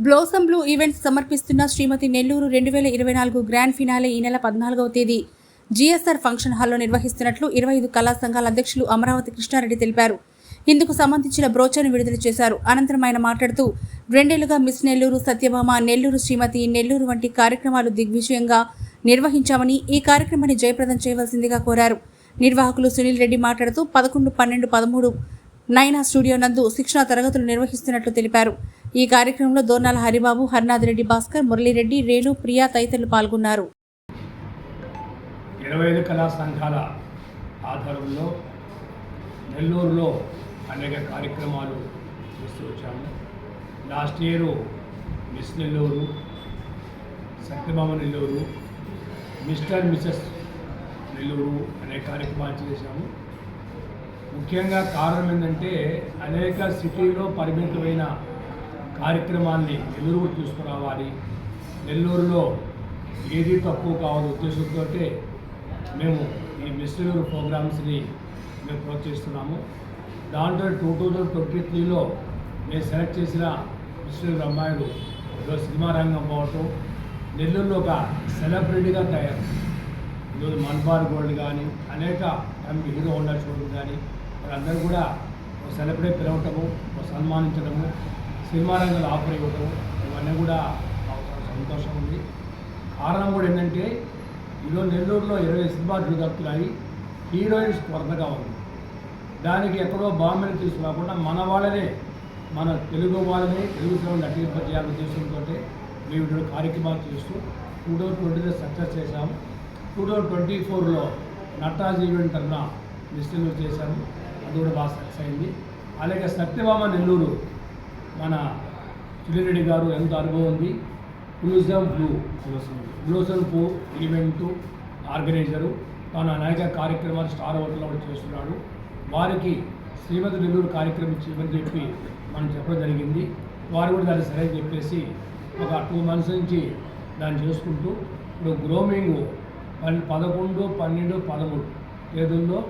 Blossom blue events సమర్పిస్తున్న శ్రీమతి Nellore 2024 grand finale ఈ నెల 14వ తేదీ జిఎస్ఆర్ ఫంక్షన్ హాల్లో నిర్వహిస్తున్నట్లు 25 కళా సంఘాల అధ్యక్షులు అమరావతి కృష్ణారెడ్డి తెలిపారు. ఇందుకు సంబంధించిన బ్రోచర్ను విడుదల చేశారు. అనంతరం ఆయన మాట్లాడుతూ 2 ఏళ్లుగా మిస్ నెల్లూరు, సత్యభామ, నెల్లూరు శ్రీమతి, నెల్లూరు వంటి కార్యక్రమాలు దిగ్విజయంగా నిర్వహించామని, ఈ కార్యక్రమాన్ని జయప్రదం చేయవలసిందిగా కోరారు. నిర్వాహకులు సునీల్ రెడ్డి మాట్లాడుతూ 11, 12, 13 నైనా స్టూడియో నందు శిక్షణా తరగతులు నిర్వహిస్తున్నట్లు తెలిపారు. ఈ కార్యక్రమంలో దోర్నాల హరిబాబు, హర్నాథ్ రెడ్డి, భాస్కర్, మురళీరెడ్డి, రేణు, ప్రియా తదితరులు పాల్గొన్నారు. 25 కళా సంఘాల ఆధారంలో నెల్లూరులో అనేక కార్యక్రమాలు చేస్తూ వచ్చాము. Last year miss Nellore, Satyabhama Nellore, mister Mrs Nellore అనే కార్యక్రమాలు చేశాము. ముఖ్యంగా కారణం ఏంటంటే అనేక సిటీలో పరిమితమైన కార్యక్రమాన్ని నెల్లూరు తీసుకురావాలి, నెల్లూరులో ఏది తక్కువ కావాలి ఉద్దేశంతో మేము ఈ మిస్ నెల్లూరు ప్రోగ్రామ్స్ని మేము ప్రోత్సహిస్తున్నాము. దాంట్లో 2023లో నేను సెలెక్ట్ చేసిన మిస్ నెల్లూరు అమ్మాయిలు ఈరోజు సినిమా రంగం పోవటం, నెల్లూరులో ఒక సెలబ్రిటీగా తయారు. ఈరోజు మన్బార్ గోల్డ్ కానీ అనేక హీరో హోండా షోరూమ్ కానీ వాళ్ళందరూ కూడా ఒక సెలబ్రిటీ పిలవటము, ఒక సన్మానించడము, సినిమా రంగంలో ఆఫర్ ఇవ్వటం, ఇవన్నీ కూడా సంతోషం ఉంది. కారణం కూడా ఏంటంటే ఈరోజు నెల్లూరులో 20 సినిమాలు దొరుకుతున్నాయి, హీరోయిన్స్ కొరతగా ఉంది. దానికి ఎక్కడో బాంబేని తీసుకురాకుండా మన వాళ్ళనే, మన తెలుగు వాళ్ళని తెలుగు సినిమా నటింపజేయాలని ఉద్దేశంతో మేము కార్యక్రమాలు చేస్తూ 2020లో సక్సెస్ చేశాము. 2024లో నటరాజ్ ఈవెంట్ అన్న మిస్టర్లు చేశాము, అది కూడా బాగా సక్సెస్ అయింది. అలాగే సత్యభామ నెల్లూరు మన సునీల్ గారు ఎంత అనుభవం ఉంది, బ్లూసమ్ బ్లూ ఈవెంట్ ఆర్గనైజరు, తాను అనేక కార్యక్రమాలు స్టార్ హోటల్లో కూడా చేస్తున్నాడు. వారికి శ్రీమతి నెల్లూరు కార్యక్రమం ఇవ్వని చెప్పి మనం చెప్పడం జరిగింది. వారు కూడా దాన్ని సరైన చెప్పేసి ఒక 2 months నుంచి దాన్ని చేసుకుంటూ ఇప్పుడు గ్రోమింగ్ 11, 12, 13 తేదీల్లో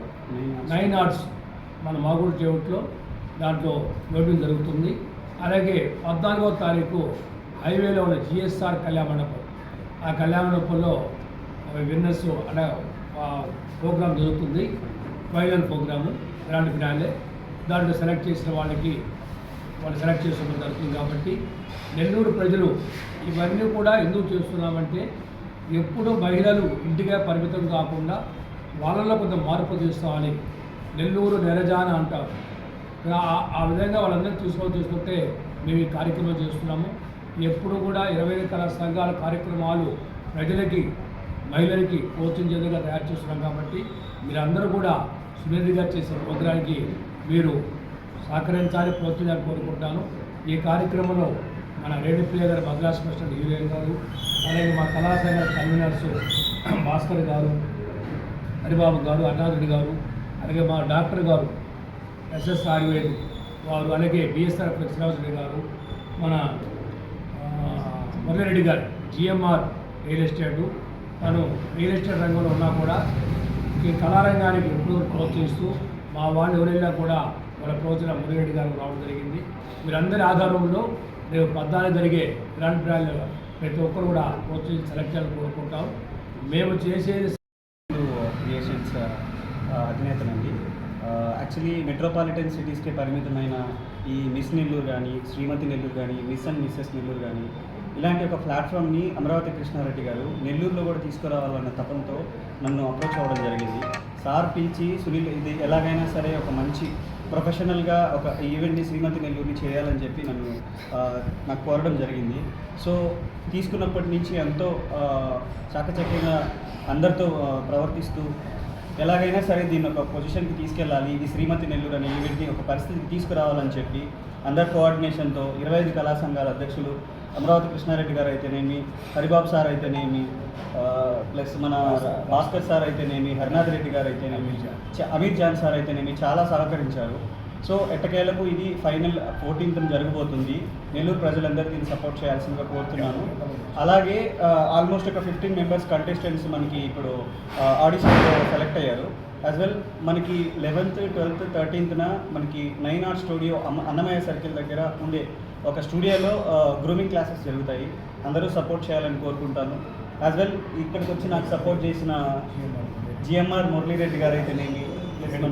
9 ఆర్ట్స్ మన మాగూడు చేవట్లో దాంట్లో లోడింగ్ జరుగుతుంది. అలాగే 14వ తారీఖు హైవేలో ఉన్న జిఎస్ఆర్ కళ్యాణ మండపం, ఆ కళ్యాణ మండపంలో విన్నర్స్ అలా ప్రోగ్రామ్ జరుగుతుంది, వైరల్ ప్రోగ్రాము ఇలాంటి ఫినాలే. దాంట్లో సెలెక్ట్ చేసిన వాళ్ళకి వాళ్ళు సెలెక్ట్ చేసుకోవడం జరుగుతుంది. కాబట్టి నెల్లూరు ప్రజలు ఇవన్నీ కూడా ఎందుకు చేస్తున్నామంటే ఎప్పుడూ మహిళలు ఇంటిగా పరిమితం కాకుండా వాళ్ళలో కొంత మార్పు తీసుకోవాలి. నెల్లూరు నెరజాన అంటారు, ఆ విధంగా వాళ్ళందరూ తీసుకుంటే మేము ఈ కార్యక్రమం చేస్తున్నాము. ఎప్పుడు కూడా 25 కళా సంఘాల కార్యక్రమాలు ప్రజలకి, మహిళలకి ప్రోత్సహించేదిగా తయారు చేస్తున్నాం. కాబట్టి మీరందరూ కూడా సునీల్ గారు చేసే ప్రోగ్రాంకి మీరు సహకరించాలి, ప్రోత్సహించాలని కోరుకుంటున్నాను. ఈ కార్యక్రమంలో మన రేణు ప్రియ గారు, మద్రాస్ ప్రెసిడెంట్ హీరోయిన్ గారు, అలాగే మా కళాశాల కన్వీనర్స్ భాస్కర్ గారు, హరిబాబు గారు, హర్నాథ్ గారు, అలాగే మా డాక్టర్ గారు ఎస్ఎస్ ఆయుర్వేద్ వారు, అలాగే బిఎస్ఆర్ శ్రీనివాసరెడ్డి గారు, మన మురళీరెడ్డి గారు జిఎంఆర్ రియల్ ఎస్టేటు, తను రియల్ ఎస్టేట్ రంగంలో ఉన్నా కూడా ఈ కళారంగానికి ఎప్పుడు ప్రోత్సహిస్తూ మా వాళ్ళు ఎవరైనా కూడా వాళ్ళ ప్రోత్సాహం మురళీరెడ్డి గారు రావడం జరిగింది. మీరందరి ఆధారంలో రేపు 14 జరిగే గ్రాండ్ ఫినాలే ప్రతి ఒక్కరు కూడా ప్రోత్సహించి సెలెక్ట్ చేయాలని కోరుకుంటాం. మేము చేసేది క్రియేషన్స్ అధినేతనండి. యాక్చువల్లీ మెట్రోపాలిటన్ సిటీస్కే పరిమితమైన ఈ మిస్ నెల్లూరు కానీ, శ్రీమతి నెల్లూరు కానీ, మిస్ అండ్ మిస్సెస్ నెల్లూరు కానీ, ఇలాంటి ఒక ప్లాట్ఫామ్ని అమరావతి కృష్ణారెడ్డి గారు నెల్లూరులో కూడా తీసుకురావాలన్న తపంతో నన్ను అప్రోచ్ అవ్వడం జరిగింది. సార్ పిలిచి సునీల్ ఇది ఎలాగైనా సరే ఒక మంచి ప్రొఫెషనల్గా ఒక ఈవెంట్ని శ్రీమతి నెల్లూరుని చేయాలని చెప్పి నాకు కోరడం జరిగింది. సో తీసుకున్నప్పటి నుంచి ఎంతో చాకచక్యంగా అందరితో ప్రవర్తిస్తూ ఎలాగైనా సరే దీన్ని ఒక పొజిషన్కి తీసుకెళ్ళాలి, ఇది శ్రీమతి నెల్లూరు అనే ఈవెంట్ని ఒక పరిస్థితికి తీసుకురావాలని చెప్పి అందరి కోఆర్డినేషన్తో 25 కళా సంఘాల అధ్యక్షులు అమరావతి కృష్ణారెడ్డి గారు అయితేనేమి, హరిబాబు సార్ అయితేనేమి, ప్లస్ మన భాస్కర్ సార్ అయితేనేమి, హర్నాథ్ రెడ్డి గారు అయితేనేమి, అమీర్ జాన్ సార్ అయితేనేమి చాలా సహకరించారు. సో ఎట్టకేలకు ఇది ఫైనల్ 14th జరగబోతుంది. నెల్లూరు ప్రజలందరూ దీన్ని సపోర్ట్ చేయాల్సిందిగా కోరుతున్నాను. అలాగే ఆల్మోస్ట్ ఒక 15 members కంటెస్టెంట్స్ మనకి ఇప్పుడు ఆడిషన్లో సెలెక్ట్ అయ్యారు. యాజ్ వెల్ మనకి 11th, 12th, 13th మనకి 9 ఆర్ట్ స్టూడియో అన్నమయ్య సర్కిల్ దగ్గర ఉండే ఒక స్టూడియోలో గ్రూమింగ్ క్లాసెస్ జరుగుతాయి. అందరూ సపోర్ట్ చేయాలని కోరుకుంటాను. యాజ్ వెల్ ఇక్కడికి వచ్చి నాకు సపోర్ట్ చేసిన జిఎంఆర్ మురళీరెడ్డి గారు అయితేనేమి,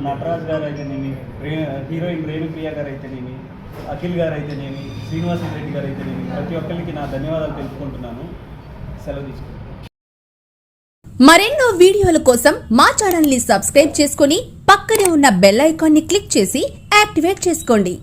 నటరాజ్ గారు అయితేనేమి, హీరోయిన్ రేణుప్రియ గారు అయితేనేమి, అఖిల్ గారు అయితేనేమి, శ్రీనివాస్ రెడ్డి గారు అయితేనేమి, ప్రతి ఒక్కరికి నా ధన్యవాదాలు తెలుపుకుంటున్నాను. సెలవు తీసుకుంటాను. మరెన్నో వీడియోల కోసం మా ఛానల్ ని సబ్స్క్రైబ్ చేసుకుని పక్కనే ఉన్న బెల్ ఐకాన్ ని క్లిక్ చేసి యాక్టివేట్ చేసుకోండి.